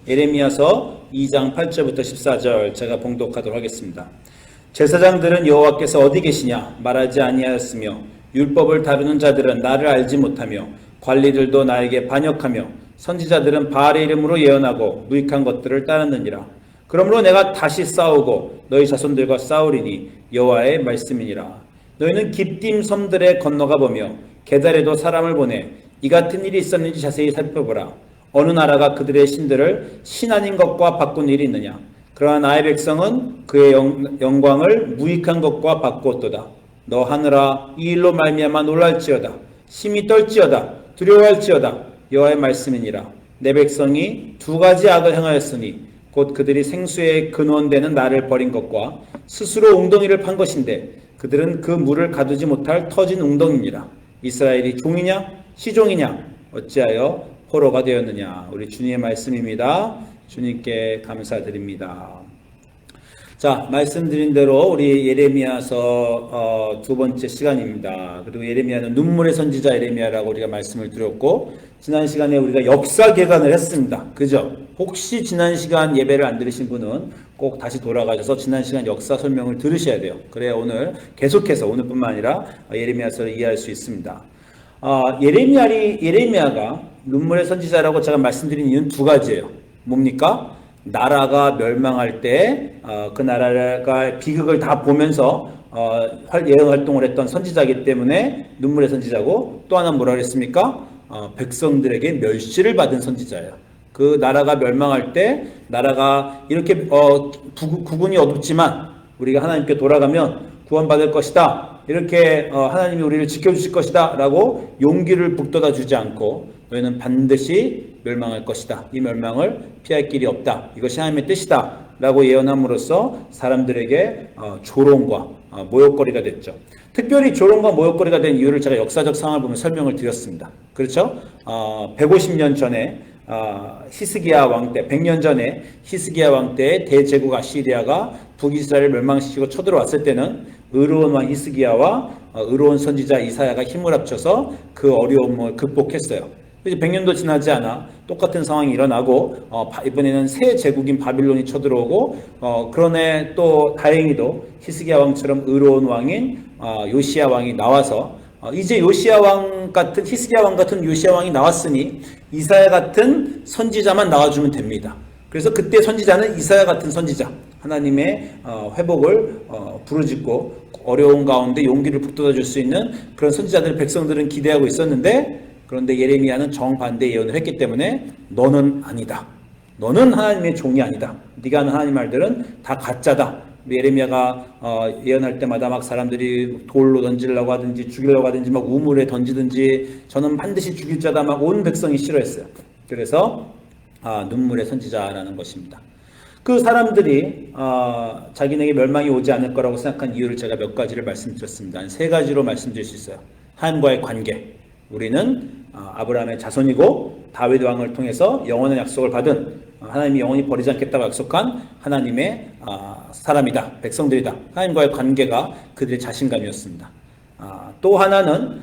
예레미야서 2장 8절부터 14절 제가 봉독하도록 하겠습니다. 제사장들은 여호와께서 어디 계시냐 말하지 아니하였으며 율법을 다루는 자들은 나를 알지 못하며 관리들도 나에게 반역하며 선지자들은 바알의 이름으로 예언하고 무익한 것들을 따랐느니라. 그러므로 내가 다시 싸우고 너희 자손들과 싸우리니 여호와의 말씀이니라. 너희는 깊딤 섬들에 건너가 보며 게달에도 사람을 보내 이 같은 일이 있었는지 자세히 살펴보라. 어느 나라가 그들의 신들을 신 아닌 것과 바꾼 일이 있느냐. 그러나 나의 백성은 그의 영광을 무익한 것과 바꾸었도다. 너 하늘아 이 일로 말미암아 놀랄지어다. 심히 떨지어다. 두려워할지어다. 여호와의 말씀이니라. 내 백성이 두 가지 악을 행하였으니 곧 그들이 생수의 근원되는 나를 버린 것과 스스로 웅덩이를 판 것인데 그들은 그 물을 가두지 못할 터진 웅덩이니라. 이스라엘이 종이냐 시종이냐 어찌하여 포로가 되었느냐. 우리 주님의 말씀입니다. 주님께 감사드립니다. 자, 말씀드린 대로 우리 예레미야서 두 번째 시간입니다. 그리고 예레미야는 눈물의 선지자 예레미야라고 우리가 말씀을 드렸고, 지난 시간에 우리가 역사 개관을 했습니다. 그죠? 혹시 지난 시간 예배를 안 들으신 분은 꼭 다시 돌아가셔서 지난 시간 역사 설명을 들으셔야 돼요. 그래야 오늘 계속해서 오늘뿐만 아니라 예레미야서를 이해할 수 있습니다. 예레미야가 눈물의 선지자라고 제가 말씀드린 이유는 두 가지예요. 뭡니까? 나라가 멸망할 때 그 나라가 비극을 다 보면서 예언 활동을 했던 선지자이기 때문에 눈물의 선지자고, 또 하나는 뭐라 그랬습니까? 백성들에게 멸시를 받은 선지자예요. 그 나라가 멸망할 때 나라가 이렇게 국운이 어둡지만 우리가 하나님께 돌아가면 구원받을 것이다. 이렇게 하나님이 우리를 지켜주실 것이다 라고 용기를 북돋아 주지 않고 너희는 반드시 멸망할 것이다. 이 멸망을 피할 길이 없다. 이것이 하나님의 뜻이다 라고 예언함으로써 사람들에게 조롱과 모욕거리가 됐죠. 특별히 조롱과 모욕거리가 된 이유를 제가 역사적 상황을 보면 설명을 드렸습니다. 그렇죠? 150년 전에 히스기야 왕 때, 100년 전에 히스기야 왕 때 대제국 아시리아가 북이스라엘을 멸망시키고 쳐들어왔을 때는 의로운 왕 히스기야와 의로운 선지자 이사야가 힘을 합쳐서 그 어려움을 극복했어요. 이제 100년도 지나지 않아 똑같은 상황이 일어나고 이번에는 새 제국인 바빌론이 쳐들어오고 그러네 또 다행히도 히스기야 왕처럼 의로운 왕인 요시야 왕이 나와서 이제 요시야 왕 같은 히스기야 왕 같은 요시야 왕이 나왔으니 이사야 같은 선지자만 나와주면 됩니다. 그래서 그때 선지자는 이사야 같은 선지자, 하나님의 회복을 부르짖고 어려운 가운데 용기를 북돋아 줄 수 있는 그런 선지자들을 백성들은 기대하고 있었는데, 그런데 예레미야는 정반대 예언을 했기 때문에 너는 아니다. 너는 하나님의 종이 아니다. 네가 하는 하나님 말들은 다 가짜다. 예레미야가 예언할 때마다 막 사람들이 돌로 던지려고 하든지 죽이려고 하든지 막 우물에 던지든지 저는 반드시 죽일 자다 막 온 백성이 싫어했어요. 그래서 눈물의 선지자라는 것입니다. 그 사람들이 자기네에게 멸망이 오지 않을 거라고 생각한 이유를 제가 몇 가지를 말씀드렸습니다. 한 세 가지로 말씀드릴 수 있어요. 하나님과의 관계. 우리는 아브라함의 자손이고 다윗 왕을 통해서 영원한 약속을 받은 하나님이 영원히 버리지 않겠다고 약속한 하나님의 사람이다. 백성들이다. 하나님과의 관계가 그들의 자신감이었습니다. 또 하나는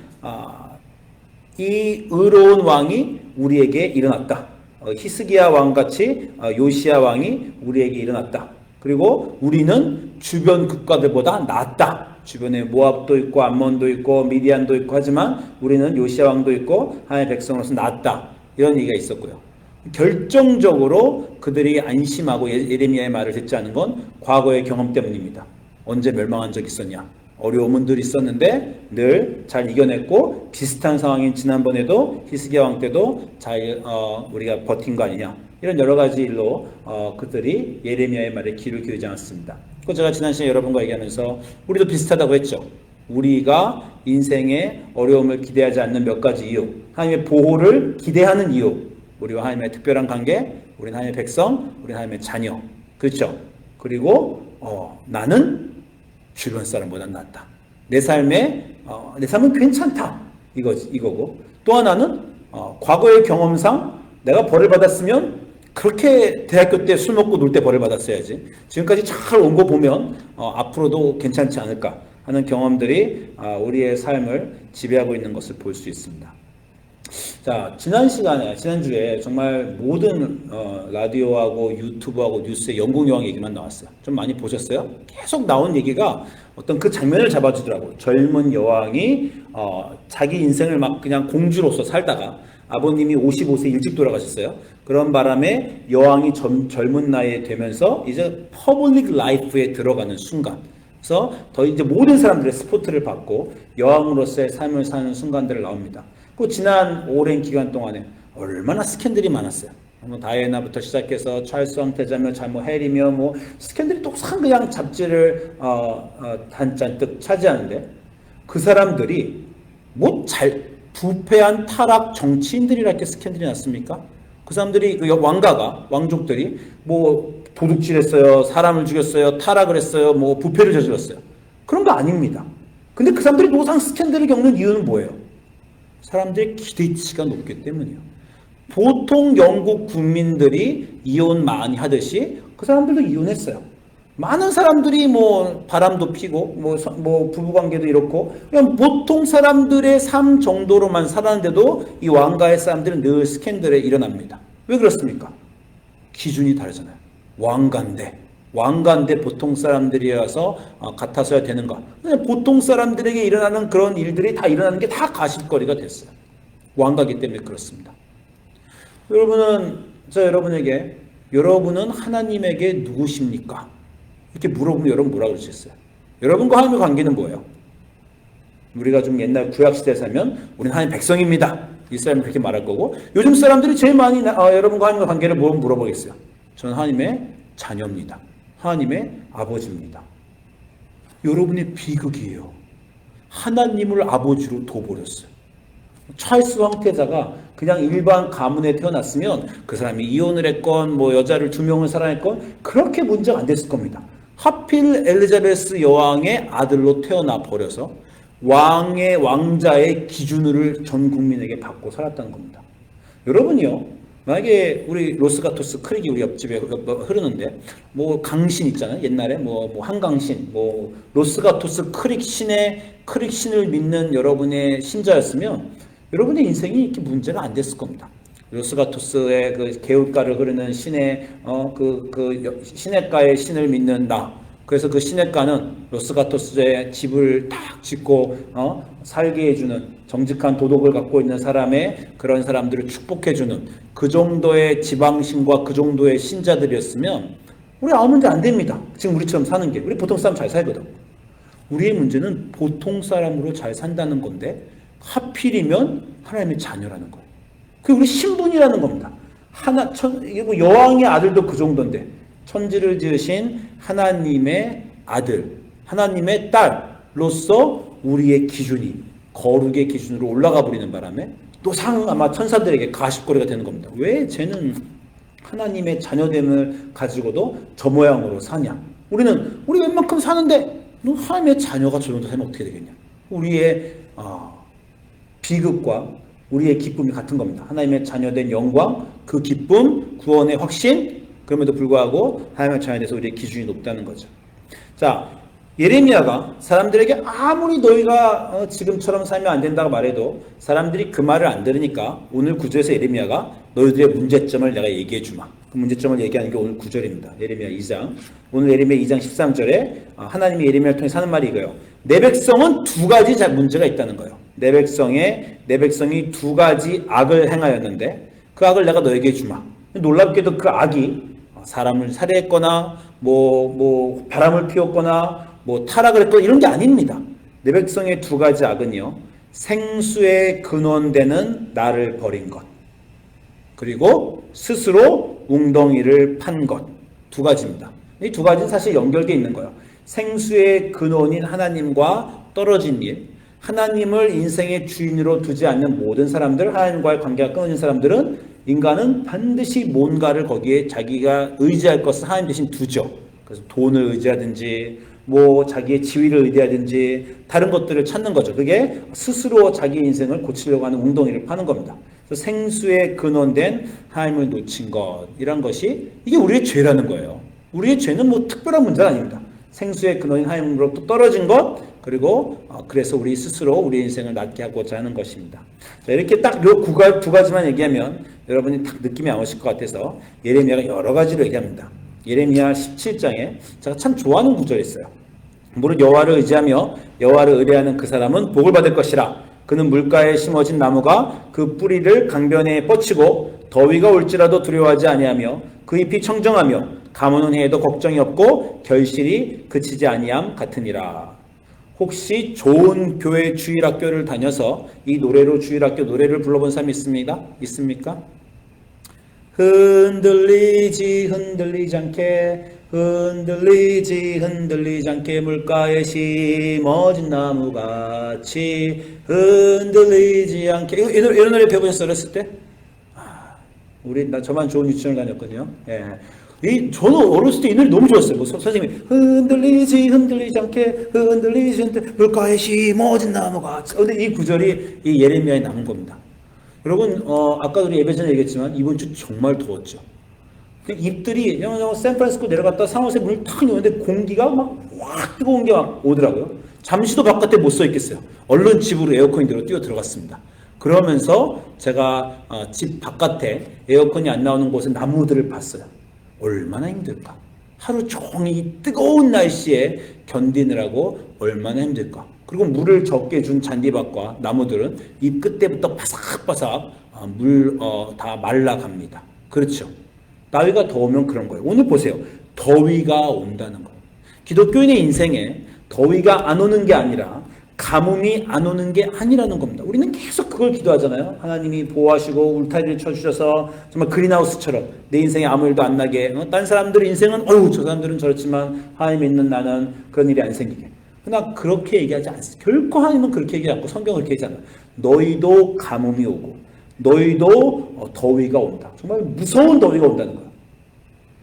이 의로운 왕이 우리에게 일어났다. 히스기야 왕같이 요시야 왕이 우리에게 일어났다. 그리고 우리는 주변 국가들보다 낫다. 주변에 모압도 있고 암몬도 있고 미디안도 있고 하지만 우리는 요시야 왕도 있고 하나님의 백성으로서 낫다. 이런 얘기가 있었고요. 결정적으로 그들이 안심하고 예레미야의 말을 듣지 않은 건 과거의 경험 때문입니다. 언제 멸망한 적 있었냐? 어려움은 늘 있었는데 늘 잘 이겨냈고 비슷한 상황인 지난번에도 히스기야 왕 때도 잘 우리가 버틴 거 아니냐? 이런 여러 가지 일로 그들이 예레미야의 말에 귀를 기울이지 않았습니다. 그 제가 지난 시간에 여러분과 얘기하면서 우리도 비슷하다고 했죠. 우리가 인생의 어려움을 기대하지 않는 몇 가지 이유, 하나님의 보호를 기대하는 이유, 우리와 하나님의 특별한 관계, 우리는 하나님의 백성, 우리는 하나님의 자녀, 그렇죠? 그리고 나는 주변 사람보다 낫다. 내 삶은 괜찮다. 이거고. 또 하나는 과거의 경험상 내가 벌을 받았으면 그렇게 대학교 때 술 먹고 놀 때 벌을 받았어야지. 지금까지 잘 온 거 보면 앞으로도 괜찮지 않을까 하는 경험들이 우리의 삶을 지배하고 있는 것을 볼 수 있습니다. 자, 지난주에 정말 모든 라디오하고 유튜브하고 뉴스에 영국 여왕 얘기만 나왔어요. 좀 많이 보셨어요? 계속 나온 얘기가 어떤 그 장면을 잡아주더라고요. 젊은 여왕이 자기 인생을 막 그냥 공주로서 살다가 아버님이 55세 일찍 돌아가셨어요. 그런 바람에 여왕이 젊은 나이에 되면서 이제 퍼블릭 라이프에 들어가는 순간, 그래서 더 이제 모든 사람들의 스포트를 받고 여왕으로서의 삶을 사는 순간들을 나옵니다. 그 지난 오랜 기간 동안에 얼마나 스캔들이 많았어요. 뭐 다이애나부터 시작해서 찰스 황태자며 뭐 해리며 뭐 스캔들이 똑똑한 그냥 잡지를 한 잔뜩 차지하는데, 그 사람들이 뭐 부패한 타락 정치인들이랄 스캔들이 났습니까? 그 사람들이 그 왕족들이 뭐 도둑질했어요, 사람을 죽였어요, 타락을 했어요, 뭐 부패를 저질렀어요. 그런 거 아닙니다. 근데 그 사람들이 노상 스캔들을 겪는 이유는 뭐예요? 사람들의 기대치가 높기 때문이에요. 보통 영국 국민들이 이혼 많이 하듯이 그 사람들도 이혼했어요. 많은 사람들이 뭐 바람도 피고 뭐 부부관계도 이렇고 그냥 보통 사람들의 삶 정도로만 살았는데도 이 왕가의 사람들은 늘 스캔들에 일어납니다. 왜 그렇습니까? 기준이 다르잖아요. 왕가인데 보통 사람들이어서 같아서야 되는가? 그냥 보통 사람들에게 일어나는 그런 일들이 다 일어나는 게 다 가십거리가 됐어요. 왕가기 때문에 그렇습니다. 여러분에게 여러분은 하나님에게 누구십니까? 이렇게 물어보면 여러분 뭐라고 그러셨어요? 여러분과 하나님의 관계는 뭐예요? 우리가 좀 옛날 구약시대에 살면 우리는 하나님 백성입니다. 이스라엘은 그렇게 말할 거고, 요즘 사람들이 제일 많이 여러분과 하나님의 관계를 물어보겠어요. 저는 하나님의 자녀입니다. 하나님의 아버지입니다. 여러분의 비극이에요. 하나님을 아버지로 둬버렸어요. 찰스 황태자가 그냥 일반 가문에 태어났으면 그 사람이 이혼을 했건 뭐 여자를 2명을 사랑했건 그렇게 문제가 안 됐을 겁니다. 하필 엘리자베스 여왕의 아들로 태어나 버려서 왕자의 기준을 전 국민에게 받고 살았다는 겁니다. 여러분이요, 만약에 우리 로스가토스 크릭이 우리 옆집에 흐르는데 뭐 강신 있잖아요. 옛날에 뭐 한강신, 뭐 로스가토스 크릭 신을 믿는 여러분의 신자였으면 여러분의 인생이 이렇게 문제가 안 됐을 겁니다. 로스가토스의 그 개울가를 흐르는 시냇가의 신을 믿는 나. 그래서 그 시냇가는 로스가토스의 집을 딱 짓고 살게 해주는 정직한 도덕을 갖고 있는 사람의 그런 사람들을 축복해주는 그 정도의 지방신과 그 정도의 신자들이었으면 우리 아무 문제 안 됩니다. 지금 우리처럼 사는 게. 우리 보통 사람 잘 살거든. 우리의 문제는 보통 사람으로 잘 산다는 건데 하필이면 하나님의 자녀라는 거예요. 그게 우리 신분이라는 겁니다. 여왕의 아들도 그 정도인데 천지를 지으신 하나님의 아들, 하나님의 딸로서 우리의 기준이 거룩의 기준으로 올라가 버리는 바람에 노상 아마 천사들에게 가십거리가 되는 겁니다. 왜 쟤는 하나님의 자녀됨을 가지고도 저 모양으로 사냐? 우리 웬만큼 사는데 너 하나님의 자녀가 저 정도 되면 어떻게 되겠냐? 우리의 비극과 우리의 기쁨이 같은 겁니다. 하나님의 자녀된 영광, 그 기쁨, 구원의 확신, 그럼에도 불구하고 하나님의 자녀에 대해서 우리의 기준이 높다는 거죠. 자, 예레미야가 사람들에게 아무리 너희가 지금처럼 살면 안 된다고 말해도 사람들이 그 말을 안 들으니까 오늘 구절에서 예레미야가 너희들의 문제점을 내가 얘기해 주마. 그 문제점을 얘기하는 게 오늘 구절입니다. 예레미야 2장. 오늘 예레미야 2장 13절에 하나님이 예레미야를 통해 하는 말이 이거예요. 내 백성은 두 가지 문제가 있다는 거예요. 내 백성이 두 가지 악을 행하였는데 그 악을 내가 너에게 주마. 놀랍게도 그 악이 사람을 살해했거나 뭐 바람을 피웠거나 뭐 타락을 했거나 이런 게 아닙니다. 내 백성의 두 가지 악은요, 생수의 근원되는 나를 버린 것, 그리고 스스로 웅덩이를 판 것, 두 가지입니다. 이 두 가지는 사실 연결되어 있는 거예요. 생수의 근원인 하나님과 떨어진 일, 하나님을 인생의 주인으로 두지 않는 모든 사람들, 하나님과의 관계가 끊어진 사람들은 인간은 반드시 뭔가를 거기에 자기가 의지할 것을 하나님 대신 두죠. 그래서 돈을 의지하든지 뭐 자기의 지위를 의지하든지 다른 것들을 찾는 거죠. 그게 스스로 자기 인생을 고치려고 하는 웅덩이를 파는 겁니다. 그래서 생수의 근원된 하나님을 놓친 것이란 것이 이게 우리의 죄라는 거예요. 우리의 죄는 뭐 특별한 문제가 아닙니다. 생수의 근원인 하나님으로부터 떨어진 것, 그리고 그래서 우리 스스로 우리 인생을 낫게 하고자 하는 것입니다. 자, 이렇게 딱 요 두 가지만 얘기하면 여러분이 딱 느낌이 안 오실 것 같아서 예레미야가 여러 가지로 얘기합니다. 예레미야 17장에 제가 참 좋아하는 구절이 있어요. 무릇 여호와를 의지하며 여호와를 의뢰하는 그 사람은 복을 받을 것이라. 그는 물가에 심어진 나무가 그 뿌리를 강변에 뻗치고 더위가 올지라도 두려워하지 아니하며 그 잎이 청정하며 가무는 해에도 걱정이 없고 결실이 그치지 아니함 같으니라. 혹시 좋은 교회 주일학교를 다녀서 이 노래로 주일학교 노래를 불러본 사람이 있습니까? 흔들리지 않게 흔들리지 않게 물가에 심어진 나무같이 흔들리지 않게 이런 노래 배워보셨어요? 어렸을 때? 저만 좋은 유치원을 다녔거든요. 예. 저는 어렸을 때 이 노래 너무 좋았어요. 선생님이 흔들리지 않게 흔들리지 않게 물가에 심어진 나무같이. 근데 이 구절이 이 예레미야에 남은 겁니다. 여러분 아까 우리 예배 전에 얘기했지만 이번 주 정말 더웠죠. 잎들이 샌프란시스코 내려갔다 상하수에 문을 탁 여는데 공기가 막 확 뜨거운 게 막 오더라고요. 잠시도 바깥에 못 서 있겠어요. 얼른 집으로 에어컨이 뛰어 들어갔습니다. 그러면서 제가 집 바깥에 에어컨이 안 나오는 곳에 나무들을 봤어요. 얼마나 힘들까. 하루 종일 뜨거운 날씨에 견디느라고 얼마나 힘들까. 그리고 물을 적게 준 잔디밭과 나무들은 잎 끝에부터 바삭바삭 다 말라갑니다. 그렇죠. 나이가 더우면 그런 거예요. 오늘 보세요. 더위가 온다는 거예요. 기독교인의 인생에 더위가 안 오는 게 아니라 가뭄이 안 오는 게 아니라는 겁니다. 우리는 계속 그걸 기도하잖아요. 하나님이 보호하시고 울타리를 쳐주셔서 정말 그린하우스처럼 내 인생에 아무 일도 안 나게. 딴 사람들 인생은 저 사람들은 저렇지만 하나님 있는 나는 그런 일이 안 생기게. 그러나 그렇게 얘기하지 않습니다. 결코 하나님은 그렇게 얘기하지 않고 성경은 그렇게 얘기하지 않아요. 너희도 가뭄이 오고 너희도 더위가 온다. 정말 무서운 더위가 온다는 거예요.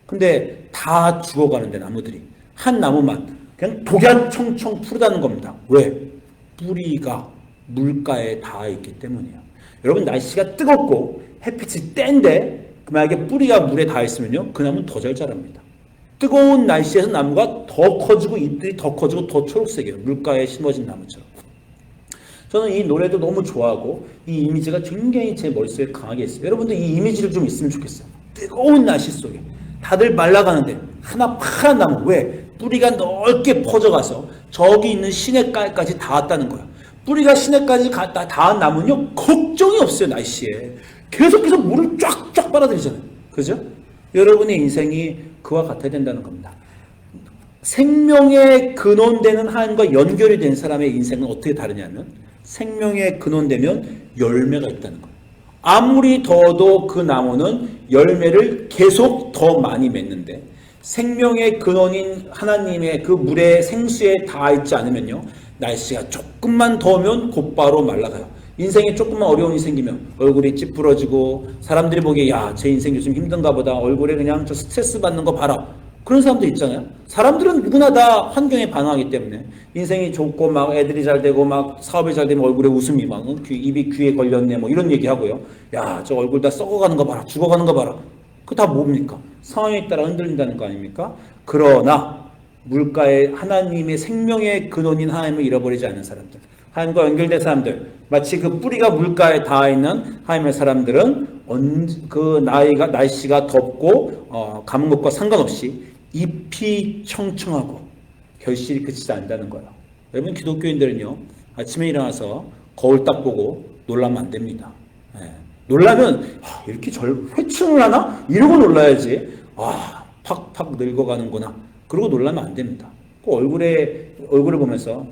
근데 다 죽어가는데 나무들이 한 나무만 그냥 독야청청 푸르다는 겁니다. 왜? 뿌리가 물가에 닿아 있기 때문이에요. 여러분 날씨가 뜨겁고 햇빛이 뗀데 만약에 뿌리가 물에 닿아 있으면요 그 나무는 더 잘 자랍니다. 뜨거운 날씨에서 나무가 더 커지고 잎들이 더 커지고 더 초록색이에요. 물가에 심어진 나무처럼. 저는 이 노래도 너무 좋아하고 이 이미지가 굉장히 제 머릿속에 강하게 있어요. 여러분도 이 이미지를 좀 있으면 좋겠어요. 뜨거운 날씨 속에 다들 말라가는데 하나 파란 나무. 왜? 뿌리가 넓게 퍼져가서 저기 있는 시냇가에까지 닿았다는 거야. 뿌리가 시냇까지 닿은 나무는요 걱정이 없어요. 날씨에 계속해서 물을 쫙쫙 빨아들이잖아요. 그죠? 여러분의 인생이 그와 같아야 된다는 겁니다. 생명의 근원되는 하나님과 연결이 된 사람의 인생은 어떻게 다르냐면 생명의 근원되면 열매가 있다는 거예요. 아무리 더워도 그 나무는 열매를 계속 더 많이 맺는데 생명의 근원인 하나님의 그 물의 생수에 닿아 있지 않으면요 날씨가 조금만 더우면 곧바로 말라가요. 인생에 조금만 어려움이 생기면 얼굴이 찌푸러지고 사람들이 보기에 야, 제 인생 요즘 힘든가 보다. 얼굴에 그냥 저 스트레스 받는 거 봐라. 그런 사람도 있잖아요. 사람들은 누구나 다 환경에 반응하기 때문에 인생이 좋고 막 애들이 잘 되고 막 사업이 잘 되면 얼굴에 웃음이 막 입이 귀에 걸렸네 뭐 이런 얘기하고요. 야, 저 얼굴 다 썩어가는 거 봐라. 죽어가는 거 봐라. 그거 다 뭡니까? 상황에 따라 흔들린다는 거 아닙니까? 그러나 물가에 하나님의 생명의 근원인 하나님을 잃어버리지 않는 사람들, 하나님과 연결된 사람들, 마치 그 뿌리가 물가에 닿아 있는 하나님의 사람들은 그 날씨가 덥고 가는 것과 상관없이 잎이 청청하고 결실이 그치지 않는다는 거예요. 여러분 기독교인들은요 아침에 일어나서 거울 딱 보고 놀라면 안 됩니다. 놀라면 이렇게 회춘을 하나? 이러고 놀라야지. 팍팍 늙어가는구나. 그러고 놀라면 안 됩니다. 그 얼굴을 보면서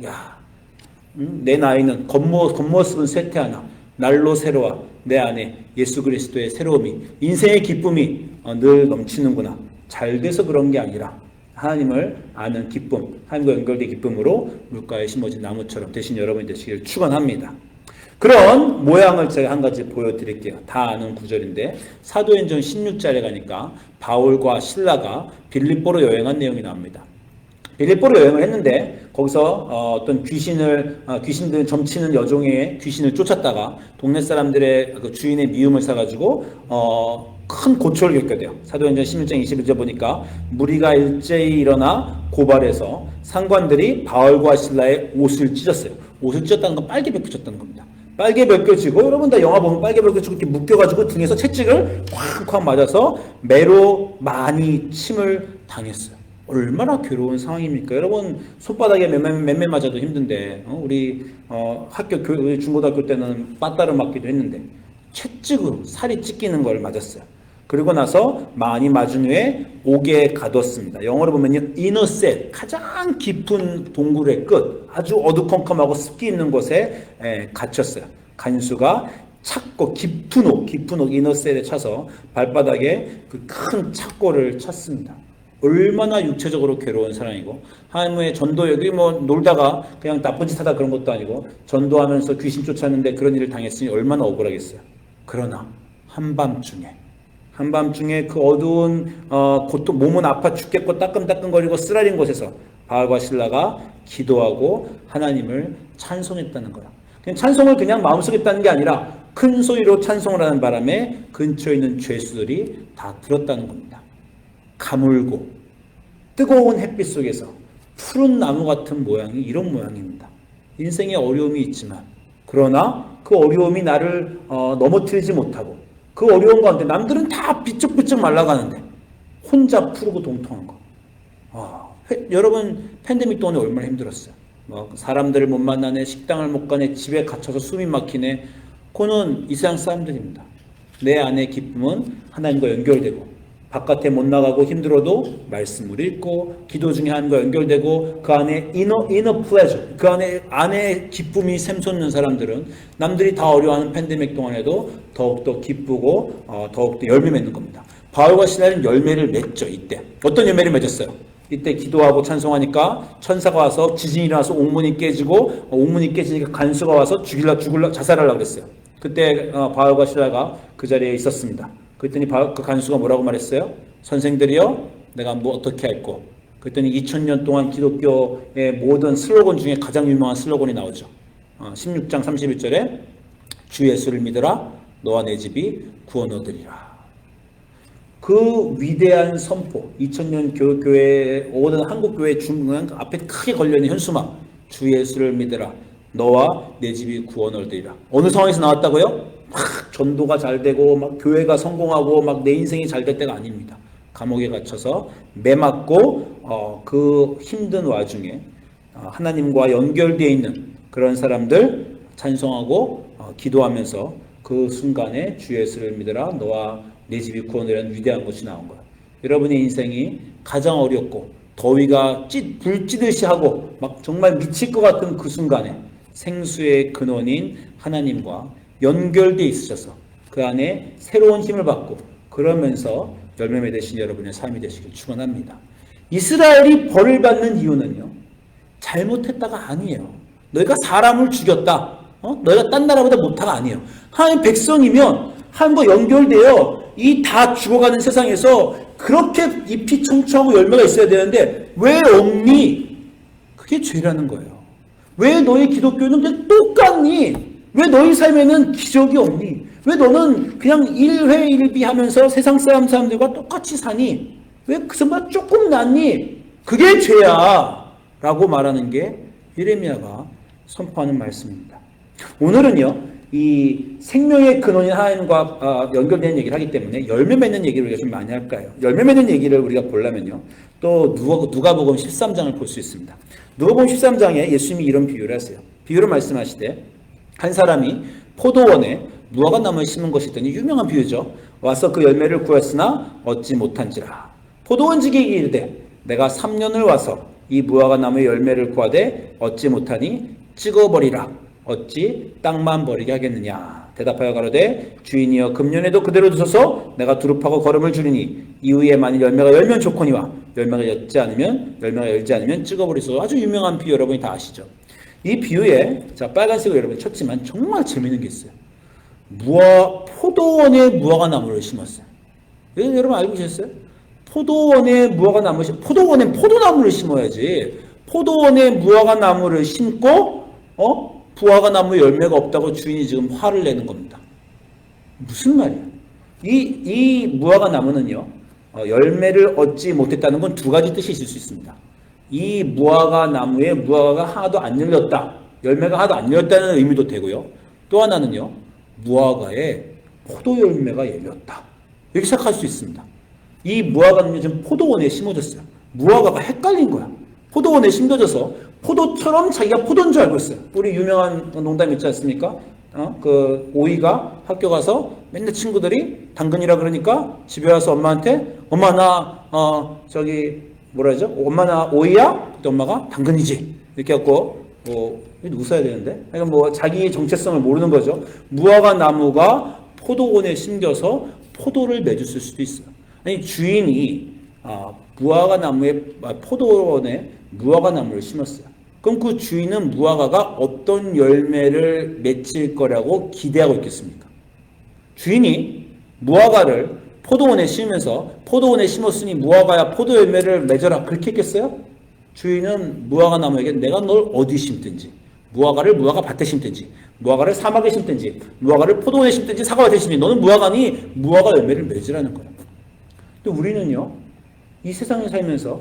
내 나이는 겉모습은 쇠퇴하나 날로 새로와 내 안에 예수 그리스도의 새로움이 인생의 기쁨이 늘 넘치는구나. 잘 돼서 그런 게 아니라 하나님을 아는 기쁨, 하나님과 연결된 기쁨으로 물가에 심어진 나무처럼 되신 여러분이 되시기를 축원합니다. 그런 모양을 제가 한 가지 보여드릴게요. 다 아는 구절인데 사도행전 16절에 가니까 바울과 실라가 빌립보로 여행한 내용이 나옵니다. 빌립보로 여행을 했는데 거기서 어떤 귀신들 점치는 여종의 귀신을 쫓았다가 동네 사람들의 그 주인의 미움을 사가지고 큰 고초를 겪게 돼요. 사도행전 16장 21절 보니까 무리가 일제히 일어나 고발해서 상관들이 바울과 실라의 옷을 찢었어요. 옷을 찢었다는 건 빨개 벗겨졌다는 겁니다. 빨개 벗겨지고, 여러분 다 영화 보면 빨개 벗겨지고 이렇게 묶여가지고 등에서 채찍을 콱콱 맞아서 매로 많이 침을 당했어요. 얼마나 괴로운 상황입니까? 여러분 손바닥에 맴매 맞아도 힘든데, 우리 우리 중고등학교 때는 빠따를 맞기도 했는데 채찍으로 살이 찢기는 걸 맞았어요. 그리고 나서 많이 맞은 후에 옥에 가뒀습니다. 영어로 보면요, 이너셋, 가장 깊은 동굴의 끝, 아주 어두컴컴하고 습기 있는 곳에 갇혔어요. 간수가 찾고 깊은 옥 이너셋에 차서 발바닥에 그 큰 착고를 찼습니다. 얼마나 육체적으로 괴로운 사람이고, 하나님의 전도, 여기 뭐 놀다가 그냥 나쁜 짓 하다 그런 것도 아니고 전도하면서 귀신 쫓았는데 그런 일을 당했으니 얼마나 억울하겠어요. 그러나 한밤중에 그 어두운 고통, 몸은 아파 죽겠고 따끔따끔거리고 쓰라린 곳에서 바울과 실라가 기도하고 하나님을 찬송했다는 거야. 찬송을 그냥 마음속에 했다는 게 아니라 큰 소리로 찬송을 하는 바람에 근처에 있는 죄수들이 다 들었다는 겁니다. 가물고 뜨거운 햇빛 속에서 푸른 나무 같은 모양이 이런 모양입니다. 인생에 어려움이 있지만, 그러나 그 어려움이 나를 넘어뜨리지 못하고, 그 어려운 가운데 남들은 다 비쩍비쩍 말라가는데 혼자 푸르고 동통한 거. 여러분 팬데믹 동안에 얼마나 힘들었어요. 사람들을 못 만나네, 식당을 못 가네, 집에 갇혀서 숨이 막히네. 그는 이 세상 사람들입니다. 내 안의 기쁨은 하나님과 연결되고, 바깥에 못 나가고 힘들어도 말씀을 읽고 기도 중에 하나님과 연결되고, 그 안에 inner pleasure, 그 안에 기쁨이 샘솟는 사람들은 남들이 다 어려워하는 팬데믹 동안에도 더욱더 기쁘고 더욱더 열매 맺는 겁니다. 바울과 실라는 열매를 맺죠. 이때 어떤 열매를 맺었어요? 이때 기도하고 찬송하니까 천사가 와서 지진이 일어나서 옥문이 깨지고, 옥문이 깨지니까 간수가 와서 자살하려고 그랬어요. 그때 바울과 실라가 그 자리에 있었습니다. 그랬더니 그 간수가 뭐라고 말했어요? 선생들이요, 내가 뭐 어떻게 할꼬? 그랬더니 2000년 동안 기독교의 모든 슬로건 중에 가장 유명한 슬로건이 나오죠. 16장 31절에 주 예수를 믿으라, 너와 내 집이 구원 얻으리라. 그 위대한 선포, 2000년 교회, 모든 한국교회 중앙 앞에 크게 걸려있는 현수막, 주 예수를 믿으라, 너와 내 집이 구원 얻으리라. 어느 상황에서 나왔다고요? 막 전도가 잘 되고 막 교회가 성공하고 막 내 인생이 잘 될 때가 아닙니다. 감옥에 갇혀서 매맞고 그 힘든 와중에 하나님과 연결되어 있는 그런 사람들 찬송하고 기도하면서 그 순간에 주 예수를 믿으라, 너와 내 집이 구원이라는 위대한 것이 나온 거예요. 여러분의 인생이 가장 어렵고 더위가 불 찌듯이 하고 막 정말 미칠 것 같은 그 순간에 생수의 근원인 하나님과 연결되어 있으셔서 그 안에 새로운 힘을 받고, 그러면서 열매 맺으신 여러분의 삶이 되시길 축원합니다. 이스라엘이 벌을 받는 이유는요, 잘못했다가 아니에요. 너희가 사람을 죽였다, 너희가 딴 나라보다 못하가 아니에요. 하나님 백성이면 하나님과 연결되어 이 다 죽어가는 세상에서 그렇게 잎이 청초하고 열매가 있어야 되는데 왜 없니? 그게 죄라는 거예요. 왜 너희 기독교는 그냥 똑같니? 왜 너희 삶에는 기적이 없니? 왜 너는 그냥 일회일비 하면서 세상 사람들과 똑같이 사니? 왜 그것보다 조금 낫니? 그게 죄야 라고 말하는 게 예레미야가 선포하는 말씀입니다. 오늘은요, 이 생명의 근원인 하나님과 연결되는 얘기를 하기 때문에 열매 맺는 얘기를 우리가 좀 많이 할까요? 열매 맺는 얘기를 우리가 보려면요, 또 누가복음 13장을 볼 수 있습니다. 누가복음 13장에 예수님이 이런 비유를 하세요. 비유를 말씀하시되, 한 사람이 포도원에 무화과나무를 심은 것이 있더니, 유명한 비유죠. 와서 그 열매를 구했으나 얻지 못한지라. 포도원직이 이르되, 내가 3년을 와서 이 무화과나무의 열매를 구하되 얻지 못하니 찍어버리라. 어찌 땅만 버리게 하겠느냐. 대답하여 가로되, 주인이여 금년에도 그대로 두소서. 내가 두릅하고 거름을 주리니 이후에 만일 열매가 열면 좋거니와 열매가 열지 않으면 찍어버리소서. 아주 유명한 비유, 여러분이 다 아시죠? 이 비유에, 자, 빨간색으로 여러분이 쳤지만 정말 재밌는 게 있어요. 포도원에 무화과나무를 심었어요. 여러분 알고 계셨어요? 포도원에 포도원에 포도나무를 심어야지. 포도원에 무화과나무를 심고 무화과나무 열매가 없다고 주인이 지금 화를 내는 겁니다. 무슨 말이에요? 이 무화과 나무는요, 열매를 얻지 못했다는 건 두 가지 뜻이 있을 수 있습니다. 이 무화과 나무에 무화과가 하나도 안 열렸다. 열매가 하나도 안 열렸다는 의미도 되고요. 또 하나는요, 무화과에 포도 열매가 열렸다. 이렇게 생각할 수 있습니다. 이 무화과는 지금 포도원에 심어졌어요. 무화과가 헷갈린 거야. 포도원에 심겨져서 포도처럼 자기가 포도인 줄 알고 있어요. 우리 유명한 농담 있지 않습니까? 그 오이가 학교 가서 맨날 친구들이 당근이라 그러니까 집에 와서 엄마한테 엄마 나 저기 뭐라 하죠? 엄마 나 오이야? 그때 엄마가 당근이지. 이렇게 갖고 웃어야 되는데. 그러니까 뭐 자기의 정체성을 모르는 거죠. 무화과 나무가 포도원에 심겨서 포도를 맺었을 수도 있어요. 아니 주인이 무화과 나무에 포도원에 무화과 나무를 심었어요. 그럼 그 주인은 무화과가 어떤 열매를 맺힐 거라고 기대하고 있겠습니까? 주인이 무화과를 포도원에 심으면서 포도원에 심었으니 무화과야 포도 열매를 맺어라 그렇게 했겠어요? 주인은 무화과 나무에게 내가 널 어디 심든지 무화과를 무화과 밭에 심든지 무화과를 사막에 심든지 무화과를 포도원에 심든지 사과밭에 심든지 너는 무화과니 무화과 열매를 맺으라는 거예요. 또 우리는요 이 세상에 살면서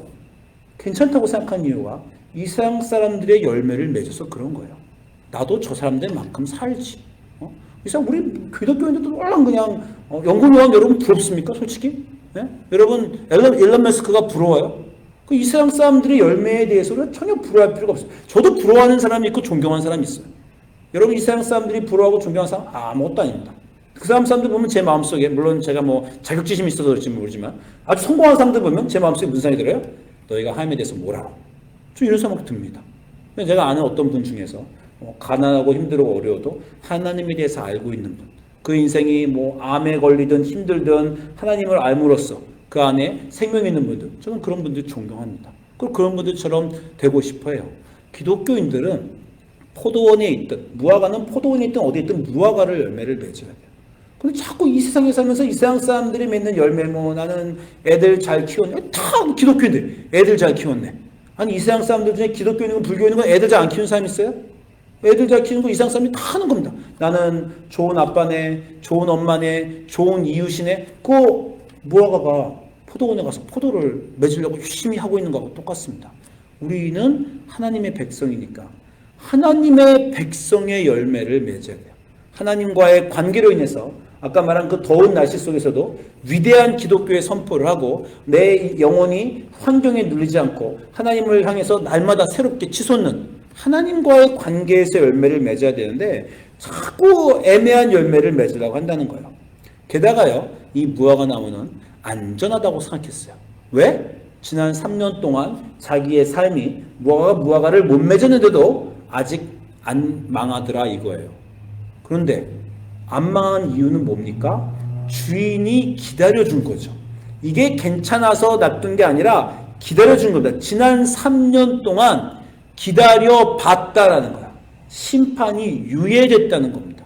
괜찮다고 생각한 이유가 이 세상 사람들의 열매를 맺어서 그런 거예요. 나도 저 사람들만큼 살지. 이 세상 우리 기독교인들도 얼른 그냥 연구요원 여러분 부럽습니까? 솔직히? 네? 여러분 일론 머스크가 부러워요? 이 세상 사람들의 열매에 대해서는 전혀 부러워할 필요가 없어요. 저도 부러워하는 사람이 있고 존경하는 사람이 있어요. 여러분 이 세상 사람들이 부러워하고 존경하는 사람 아무것도 아닙니다. 그 사람들 보면 제 마음속에 물론 제가 뭐 자격지심이 있어서 그럴지 모르지만 아주 성공한 사람들 보면 제 마음속에 무슨 생각이 들어요? 너희가 하나님에 대해서 뭘 알아? 좀 이런 생각이 듭니다. 제가 아는 어떤 분 중에서 가난하고 힘들고 어려워도 하나님에 대해서 알고 있는 분, 그 인생이 뭐 암에 걸리든 힘들든 하나님을 알므로써 그 안에 생명이 있는 분들, 저는 그런 분들 존경합니다. 그리고 그런 분들처럼 되고 싶어요. 기독교인들은 포도원에 있든 무화과는 포도원에 있든 어디에 있든 무화과를 열매를 맺어야 돼요. 근데 자꾸 이 세상에 살면서 이 세상 사람들이 맺는 열매 뭐 나는 애들 잘 키웠네. 다 기독교인들 애들 잘 키웠네. 아니 이 세상 사람들 중에 기독교인이고 불교인이고 애들 잘 안 키우는 사람 있어요? 애들 잘 키우는 거 이 세상 사람들이 다 하는 겁니다. 나는 좋은 아빠네, 좋은 엄마네, 좋은 이웃이네. 그 무화과가 포도원에 가서 포도를 맺으려고 열심히 하고 있는 거하고 똑같습니다. 우리는 하나님의 백성이니까 하나님의 백성의 열매를 맺어야 돼요. 하나님과의 관계로 인해서 아까 말한 그 더운 날씨 속에서도 위대한 기독교의 선포를 하고 내 영혼이 환경에 눌리지 않고 하나님을 향해서 날마다 새롭게 치솟는 하나님과의 관계에서 열매를 맺어야 되는데 자꾸 애매한 열매를 맺으려고 한다는 거예요. 게다가요, 이 무화과 나무는 안전하다고 생각했어요. 왜? 지난 3년 동안 자기의 삶이 무화과를 못 맺었는데도 아직 안 망하더라 이거예요. 그런데 안 망한 이유는 뭡니까? 주인이 기다려준 거죠. 이게 괜찮아서 놔둔 게 아니라 기다려준 겁니다. 지난 3년 동안 기다려봤다라는 거야. 심판이 유예됐다는 겁니다.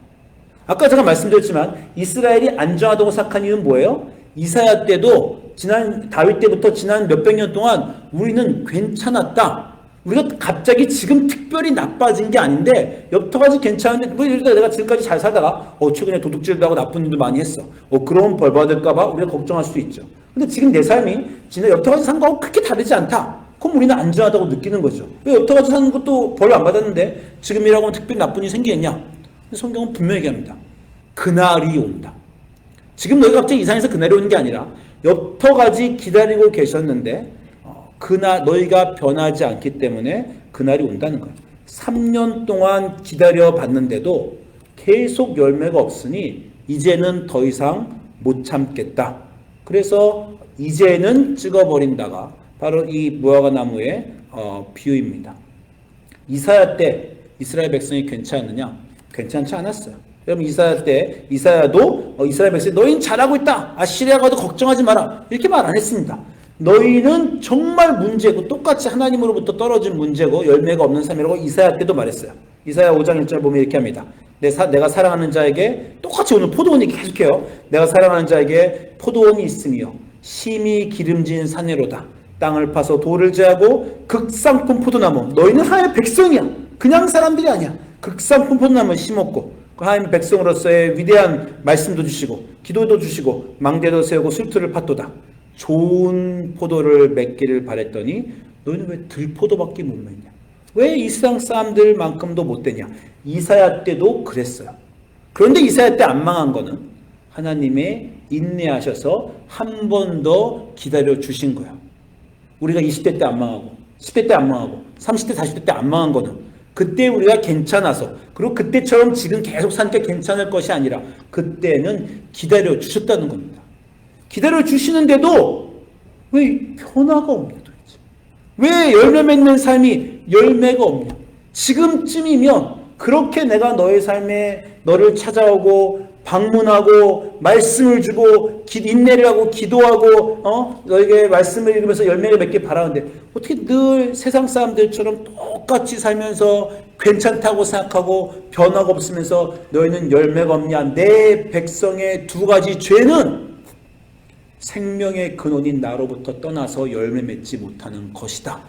아까 제가 말씀드렸지만 이스라엘이 안전하다고 생각한 이유는 뭐예요? 이사야 때도 지난 다윗 때부터 지난 몇백 년 동안 우리는 괜찮았다. 우리가 갑자기 지금 특별히 나빠진 게 아닌데 여태까지 괜찮은데 뭐 예를 들어 내가 지금까지 잘 살다가 최근에 도둑질도 하고 나쁜 일도 많이 했어. 그런 벌 받을까 봐 우리가 걱정할 수도 있죠. 근데 지금 내 삶이 지난 여태까지 산 거하고 크게 다르지 않다. 그럼 우리는 안전하다고 느끼는 거죠. 왜 여태까지 사는 것도 벌 안 받았는데 지금이라고 하면 특별히 나쁜 일이 생기겠냐? 근데 성경은 분명히 얘기합니다. 그날이 온다. 지금 너희가 갑자기 이상해서 그날이 오는 게 아니라 여태까지 기다리고 계셨는데 그날 너희가 변하지 않기 때문에 그날이 온다는 거예요. 3년 동안 기다려봤는데도 계속 열매가 없으니 이제는 더 이상 못 참겠다. 그래서 이제는 찍어버린다가 바로 이 무화과 나무의 비유입니다. 이사야 때 이스라엘 백성이 괜찮느냐? 괜찮지 않았어요. 여러분 이사야 때 이사야도 이스라엘 백성이 너희는 잘하고 있다. 아시리아가도 걱정하지 마라. 이렇게 말 안 했습니다. 너희는 정말 문제고 똑같이 하나님으로부터 떨어진 문제고 열매가 없는 삶이라고 이사야 때도 말했어요. 이사야 5장 1절 보면 이렇게 합니다. 내가 사랑하는 자에게 똑같이 오늘 포도원이 계속해요. 내가 사랑하는 자에게 포도원이 있으며 심히 기름진 산내로다. 땅을 파서 돌을 제하고 극상품 포도나무. 너희는 하나님의 백성이야. 그냥 사람들이 아니야. 극상품 포도나무를 심었고 그 하나님 백성으로서의 위대한 말씀도 주시고 기도도 주시고 망대도 세우고 술틀을 팠도다. 좋은 포도를 맺기를 바랬더니 너희는 왜 들포도밖에 못 맺냐? 왜 이 세상 사람들만큼도 못 되냐? 이사야 때도 그랬어요. 그런데 이사야 때 안 망한 거는 하나님의 인내하셔서 한 번 더 기다려 주신 거야. 우리가 20대 때 안 망하고 10대 때 안 망하고 30대 40대 때 안 망한 거는 그때 우리가 괜찮아서, 그리고 그때처럼 지금 계속 사니까 괜찮을 것이 아니라 그때는 기다려 주셨다는 겁니다. 기다려 주시는데도 왜 변화가 없냐 도대체? 왜 열매 맺는 삶이 열매가 없냐? 지금쯤이면 그렇게 내가 너의 삶에 너를 찾아오고 방문하고 말씀을 주고 인내를 하고 기도하고 너에게 말씀을 읽으면서 열매를 맺길 바라는데 어떻게 늘 세상 사람들처럼 똑같이 살면서 괜찮다고 생각하고 변화가 없으면서 너희는 열매가 없냐? 내 백성의 두 가지 죄는 생명의 근원인 나로부터 떠나서 열매 맺지 못하는 것이다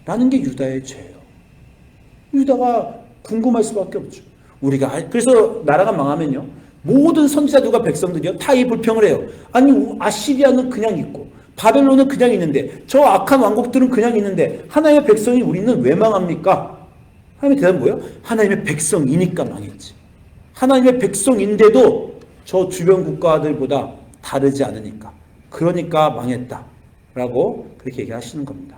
라는 게 유다의 죄예요. 유다가 궁금할 수밖에 없죠. 그래서 나라가 망하면요, 모든 선지자들과 백성들이요 다 이 불평을 해요. 아니 아시리아는 그냥 있고 바벨론은 그냥 있는데 저 악한 왕국들은 그냥 있는데 하나님의 백성이 우리는 왜 망합니까? 하나님의 대답은 뭐예요? 하나님의 백성이니까 망했지. 하나님의 백성인데도 저 주변 국가들보다 다르지 않으니까, 그러니까 망했다라고 그렇게 얘기하시는 겁니다.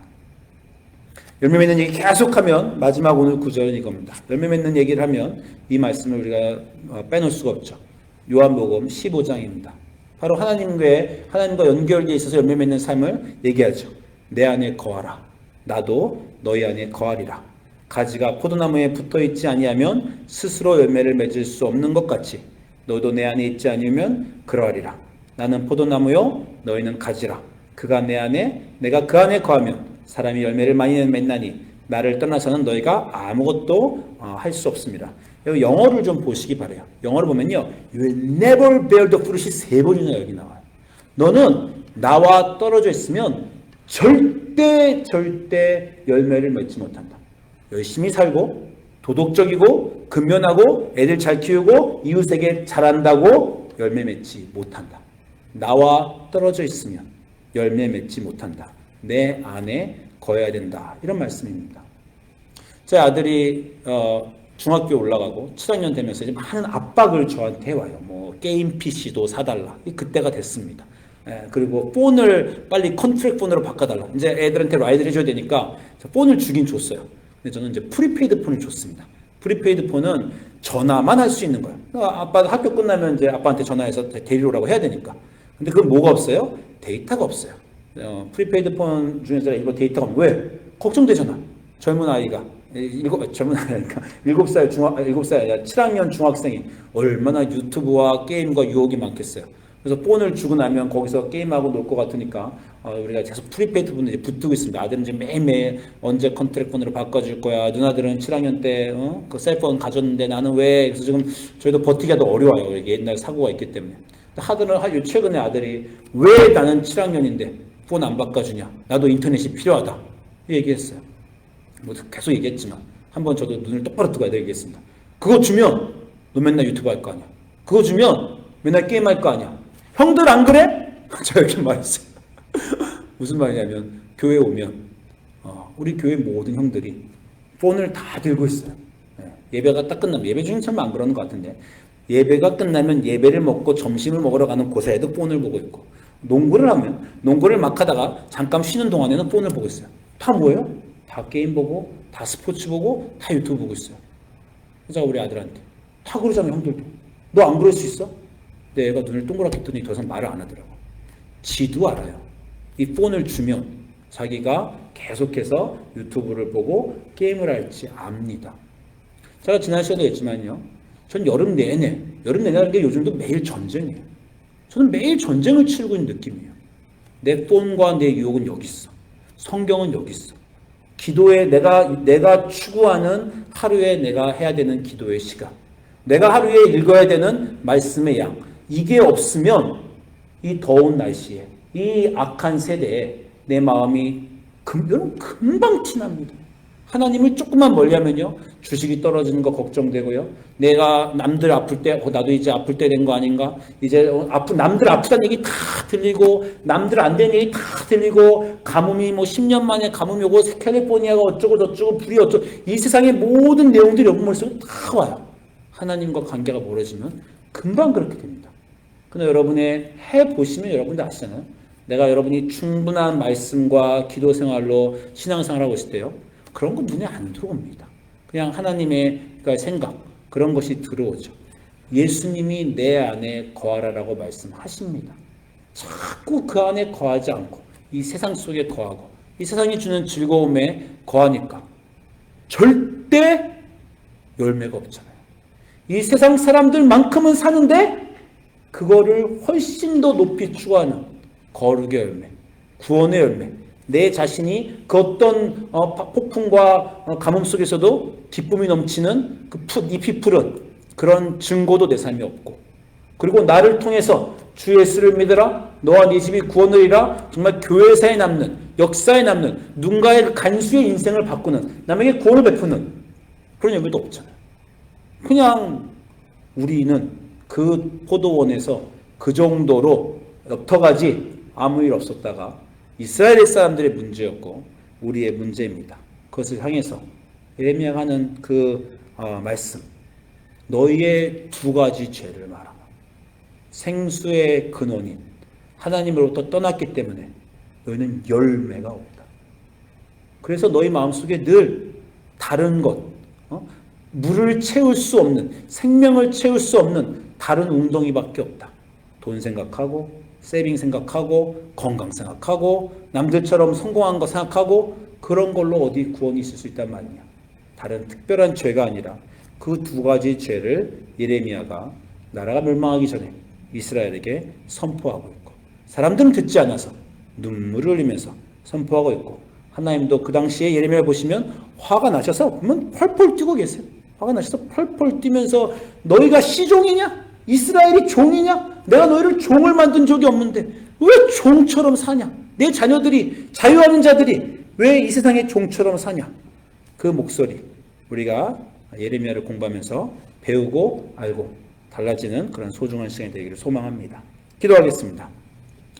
열매 맺는 얘기 계속하면 마지막 오늘 구절은 이겁니다. 열매 맺는 얘기를 하면 이 말씀을 우리가 빼놓을 수가 없죠. 요한복음 15장입니다. 바로 하나님과 연결되어 있어서 열매 맺는 삶을 얘기하죠. 내 안에 거하라. 나도 너희 안에 거하리라. 가지가 포도나무에 붙어있지 아니하면 스스로 열매를 맺을 수 없는 것 같이 너도 내 안에 있지 않으면 그러하리라. 나는 포도나무요 너희는 가지라. 그가 내 안에 내가 그 안에 거하면 사람이 열매를 많이 맺나니 나를 떠나서는 너희가 아무것도 할 수 없습니다. 영어를 좀 보시기 바래요. 영어를 보면요, You will never bear the fruit이 3번이나 여기 나와요. 너는 나와 떨어져 있으면 절대 열매를 맺지 못한다. 열심히 살고 도덕적이고 근면하고 애들 잘 키우고 이웃에게 잘한다고 열매 맺지 못한다. 나와 떨어져 있으면 열매 맺지 못한다. 내 안에 거해야 된다. 이런 말씀입니다. 제 아들이 중학교에 올라가고 7학년 되면서 이제 많은 압박을 저한테 와요. 뭐 게임 PC도 사달라. 그때가 됐습니다. 그리고 폰을 빨리 컨트랙 폰으로 바꿔달라. 이제 애들한테 라이드를 해줘야 되니까 폰을 주긴 줬어요. 근데 저는 이제 프리페이드 폰을 줬습니다. 프리페이드 폰은 전화만 할 수 있는 거예요. 아빠 학교 끝나면 이제 아빠한테 전화해서 데리러 오라고 해야 되니까. 근데 그건 뭐가 없어요? 데이터가 없어요. 프리페이드 폰 중에서 이거 데이터가 없는 왜? 걱정되잖아. 젊은 아이가. 젊은 아이니까 7살 아니라 7학년 중학생이 얼마나 유튜브와 게임과 유혹이 많겠어요. 그래서 폰을 주고 나면 거기서 게임하고 놀 것 같으니까 우리가 계속 프리페이드 폰을 이제 붙들고 있습니다. 아들은 이제 매일매일 언제 컨트랙 폰으로 바꿔줄 거야. 누나들은 7학년 때 그 셀폰 가졌는데 나는 왜? 그래서 지금 저희도 버티기가 더 어려워요. 이게 옛날 사고가 있기 때문에. 최근에 아들이 왜 나는 7학년인데 폰 안 바꿔주냐? 나도 인터넷이 필요하다. 얘기했어요. 뭐 계속 얘기했지만 한번 저도 눈을 똑바로 뜨고 애들 얘기했습니다. 그거 주면 너 맨날 유튜브 할 거 아니야. 그거 주면 맨날 게임 할 거 아니야. 형들 안 그래? 제가 이렇게 말했어요. 무슨 말이냐면 교회 오면 우리 교회 모든 형들이 폰을 다 들고 있어요. 예배가 딱 끝나면, 예배 중에 참 안 그러는 것 같은데, 예배가 끝나면 예배를 먹고 점심을 먹으러 가는 곳에도 폰을 보고 있고, 농구를 하면 농구를 막 하다가 잠깐 쉬는 동안에는 폰을 보고 있어요. 다 뭐예요? 다 게임 보고, 다 스포츠 보고, 다 유튜브 보고 있어요. 그래서 우리 아들한테 다 그러잖아요. 형들도 너 안 그럴 수 있어? 근데 애가 눈을 동그랗게 뜨니 더 이상 말을 안 하더라고. 지도 알아요. 이 폰을 주면 자기가 계속해서 유튜브를 보고 게임을 할지 압니다. 제가 지난 시간에 했지만요, 전 여름 내내라는 게 요즘도 매일 전쟁이에요. 저는 매일 전쟁을 치르고 있는 느낌이에요. 내 폰과 내 유혹은 여기 있어. 성경은 여기 있어. 기도에 내가 추구하는 하루에 내가 해야 되는 기도의 시간, 내가 하루에 읽어야 되는 말씀의 양, 이게 없으면 이 더운 날씨에, 이 악한 세대에 내 마음이 금방 티납니다. 하나님을 조금만 멀리하면요, 주식이 떨어지는 거 걱정되고요, 내가 남들 아플 때 나도 이제 아플 때 된 거 아닌가, 이제 남들 아프다는 얘기 다 들리고 남들 안 되는 얘기 다 들리고, 가뭄이 뭐 10년 만에 가뭄이 오고 캘리포니아가 어쩌고 저쩌고 불이 어쩌고, 이 세상의 모든 내용들이 여러분 머릿속에 다 와요. 하나님과 관계가 멀어지면 금방 그렇게 됩니다. 근데 여러분의 해보시면 여러분들 아시잖아요. 내가 여러분이 충분한 말씀과 기도 생활로 신앙생활하고 있을 때요, 그런 건 눈에 안 들어옵니다. 그냥 하나님의 생각, 그런 것이 들어오죠. 예수님이 내 안에 거하라라고 말씀하십니다. 자꾸 그 안에 거하지 않고 이 세상 속에 거하고 이 세상이 주는 즐거움에 거하니까 절대 열매가 없잖아요. 이 세상 사람들만큼은 사는데 그거를 훨씬 더 높이 추구하는 거룩의 열매, 구원의 열매, 내 자신이 그 어떤 폭풍과 가뭄 속에서도 기쁨이 넘치는 그 잎이 푸른 그런 증거도 내 삶에 없고, 그리고 나를 통해서 주 예수를 믿으라, 너와 네 집이 구원을이라, 정말 교회사에 남는, 역사에 남는, 누군가의 간수의 인생을 바꾸는, 남에게 구원을 베푸는 그런 열매도 없잖아요. 그냥 우리는 그 포도원에서 그 정도로 옅어가지 아무 일 없었다가 이스라엘 사람들의 문제였고 우리의 문제입니다. 그것을 향해서 예레미야가 하는 그 말씀, 너희의 두 가지 죄를 말하라. 생수의 근원인 하나님으로부터 떠났기 때문에 너희는 열매가 없다. 그래서 너희 마음속에 늘 다른 것, 물을 채울 수 없는, 생명을 채울 수 없는 다른 웅덩이밖에 없다. 돈 생각하고, 세이빙 생각하고, 건강 생각하고, 남들처럼 성공한 거 생각하고, 그런 걸로 어디 구원이 있을 수 있단 말이냐. 다른 특별한 죄가 아니라 그 두 가지 죄를 예레미야가 나라가 멸망하기 전에 이스라엘에게 선포하고 있고, 사람들은 듣지 않아서 눈물을 흘리면서 선포하고 있고, 하나님도 그 당시에 예레미야를 보시면 화가 나셔서 보면 펄펄 뛰고 계세요. 화가 나셔서 펄펄 뛰면서 너희가 시종이냐? 이스라엘이 종이냐? 내가 너희를 종을 만든 적이 없는데 왜 종처럼 사냐? 내 자녀들이, 자유하는 자들이 왜 이 세상에 종처럼 사냐? 그 목소리, 우리가 예레미야를 공부하면서 배우고 알고 달라지는 그런 소중한 시간이 되기를 소망합니다. 기도하겠습니다.